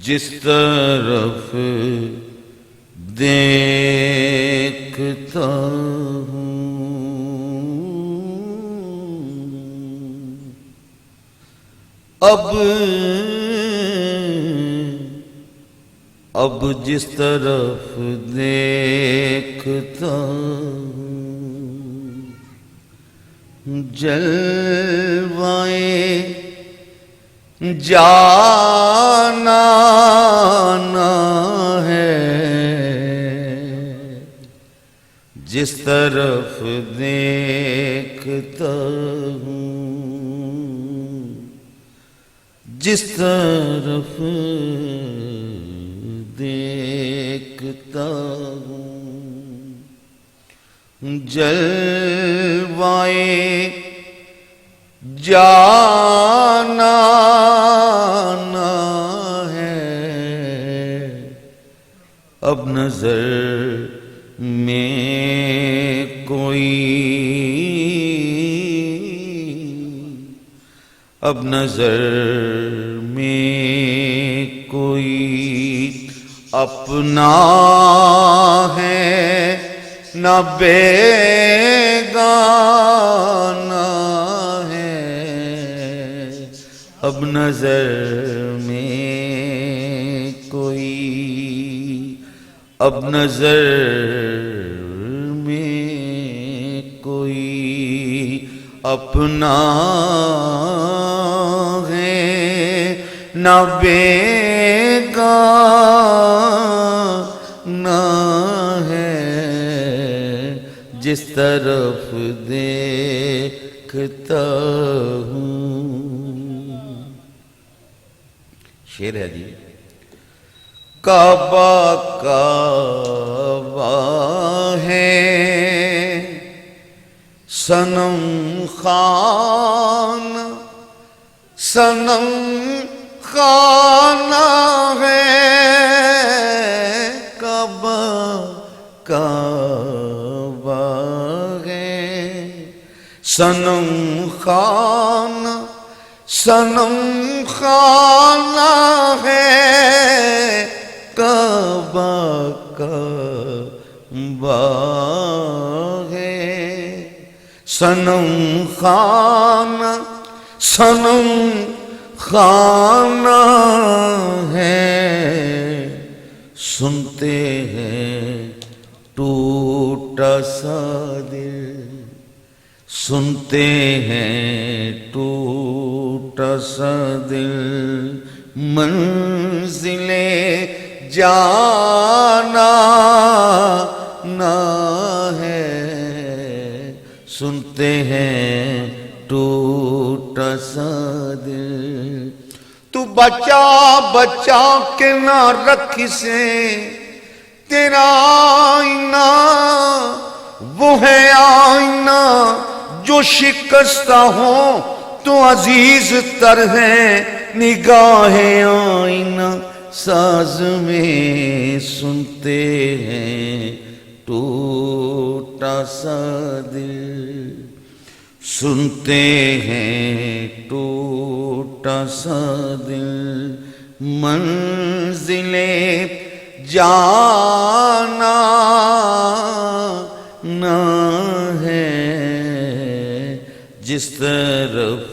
جس طرف دیکھتا ہوں اب جس طرف دیکھتا ہوں جلوائے جانا نہ ہے، جس طرف دیکھتا ہوں، جس طرف دیکھتا ہوں جلوائے جانا نہ ہے، اب نظر میں کوئی، اب نظر میں کوئی اپنا ہے نہ بیگانہ ہے، اب نظر میں کوئی، اب نظر میں کوئی اپنا ہے نہ بیگانہ ہے، جس طرف دیکھتا ہوں۔ شعر ہے جی، کعبہ کعبہ ہے صنم خانہ، صنم خانہ ہے، کعبہ کعبہ ہے صنم خانہ، صنم خانہ ہے، کعبہ کعبہ ہے صنم خانہ، صنم خانہ ہے، سنتے ہیں ٹوٹا سا دل، سنتے ہیں ٹوٹا سا دل، منزل جانا نہ ہے، سنتے ہیں ٹوٹا سا دل، تو بچا بچا کے نہ رکھ اسے، تیرا آئینہ وہ ہے آئینہ جو شکستہ ہو تو عزیز تر ہے، نگاہ آئینہ ساز میں سنتے ہیں ٹوٹا سا دل، سنتے ہیں ٹوٹا سا دل، منزل جانا نہ ہے، جس طرف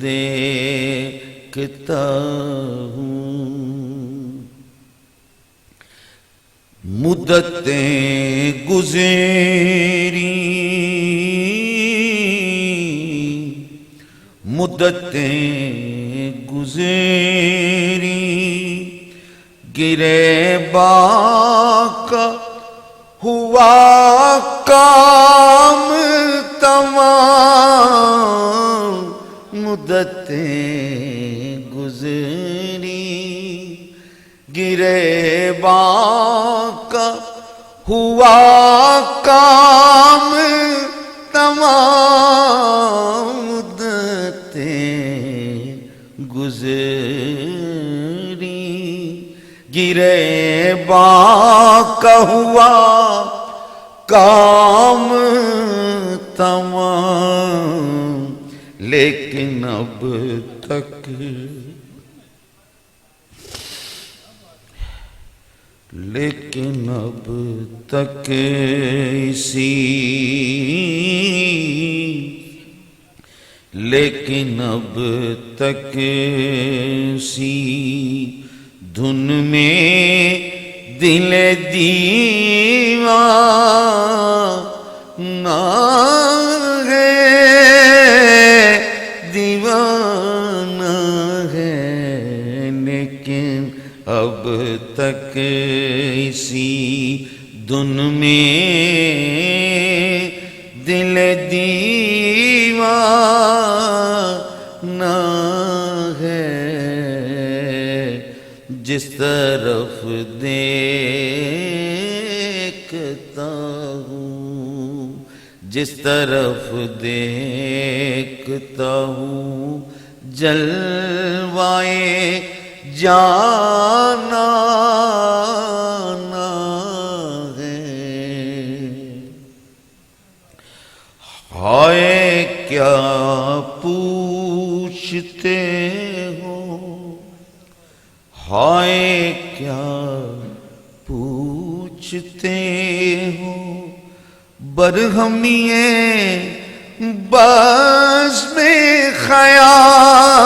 دیکھتا ہوں۔ مدتیں گزری، مدتیں گزری، گریباں کا ہوا کام تمام، مدتیں گزری، گریباں کا ہوا کام تمام، مدتیں گزری گرے باں کا ہوا کام تمام لیکن اب تک اسی دھن میں دل دیوانہ ہے لیکن اب تک اسی دھن میں دل دیوانہ ہے جس طرف دیکھتا ہوں جلوائے جانا ہے ہائے کیا پوچھتے ہو برہمیے بس میں خیال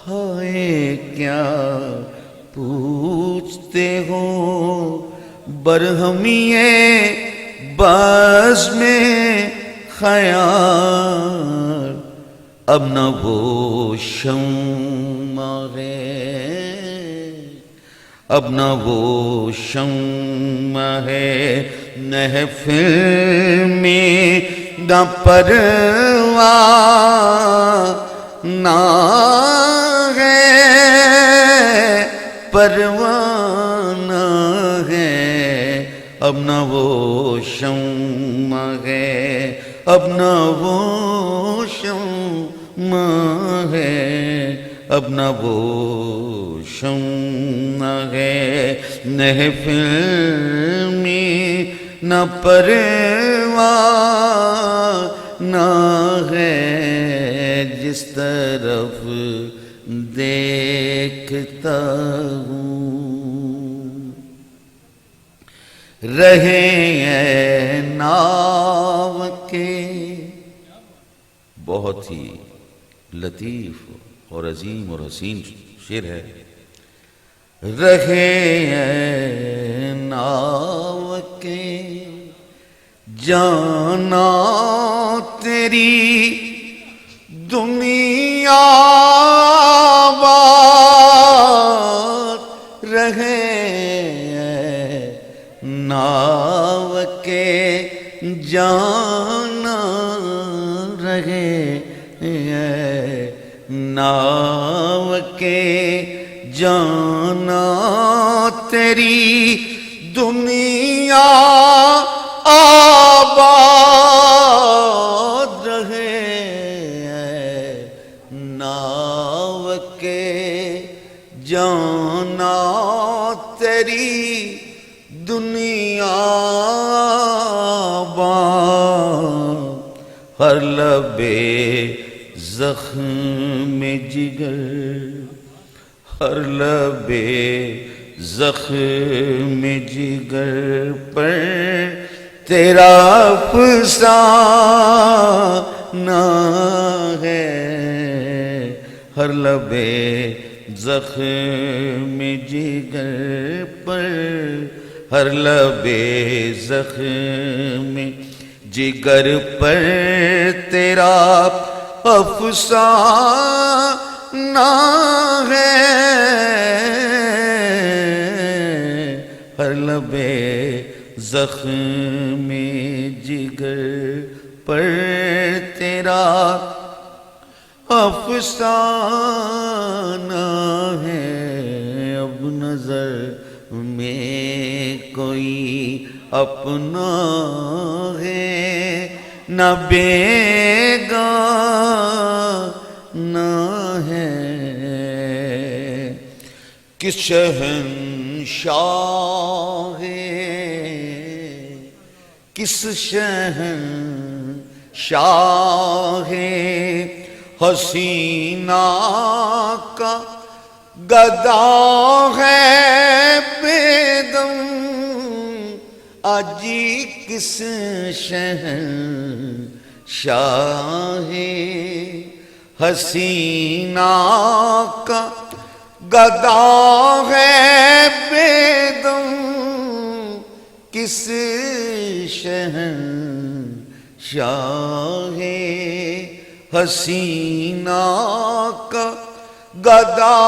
ہائے کیا پوچھتے ہو برہمیے بس میں خیال اب نہ وہ شمع ہے محفل میں نہ پروانہ ہے اب نہ وہ شمع ہے اب نہ وہ شمع ہے اب نہ وہ شمع ہے محفل میں نہ پروانہ ہے جس طرف دیکھتا ہوں رہے ہیں ناو کے بہت ہی لطیف اور عظیم اور حسین شعر ہے رہے ہیں ناو کے جانا تیری دنیا بات رہے ناو کے جانا رہے ناو کے جانا تیری دنیا آباد رہے ناو کے جانا تیری دنیا آباد ہر لبے زخم جگر ہر لبے زخم جگر پر تیرا افسانہ ہے ہر لبے زخم جگر پر ہر لبے زخم جگر پر تیرا افسانہ ہے ہر لبے زخم جگر پر تیرا افسانہ ہے اب نظر میں کوئی اپنا ہے نہ بیگانہ ہے کس شہنشاہ کس شہنشاہ حسینہ کا گدا ہے بے دم آجی کس شہنشاہ حسینہ کا گدا ہے بے دم کس شہنشاہ حسینہ کا گدا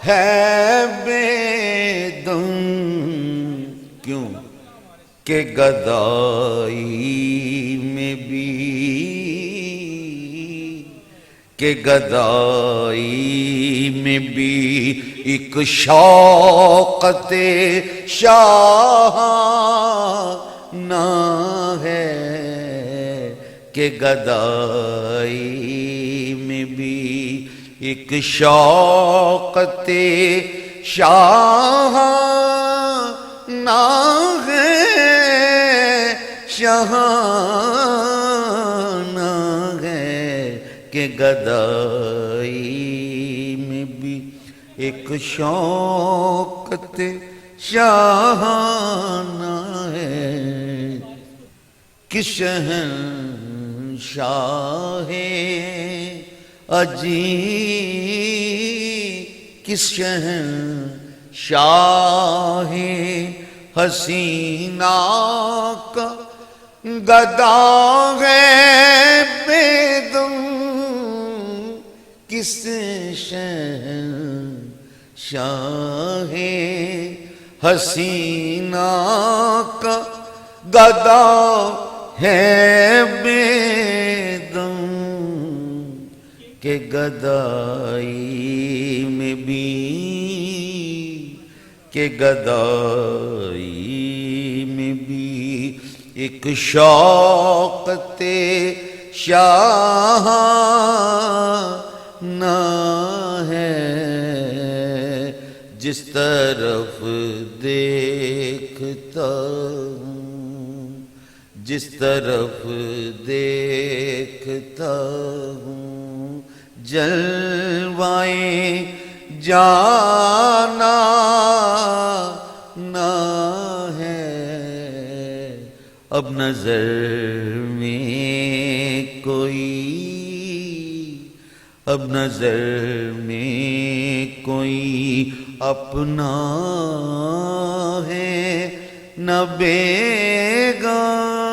ہے بے دم کیوں کہ گدائی میں بھی ایک شوقت شاہانہ ہے کہ گدائی میں بھی ایک شوقت شاہانہ ہے شاہانہ ہے کہ گدائی میں بھی ایک شوقت شاہانہ ہے کہ شہنشاہ اجی کس شہنشاہ حسینہ کا گدا ہے بے دم کس شہنشاہ حسینہ کا گدا ہے بے دم کہ گدائی میں بھی ایک شوقت شاہانہ ہے جس طرف دیکھتا ہوں جلوائے جانا نہ ہے اب نظر میں کوئی اپنا ہے نہ بیگانہ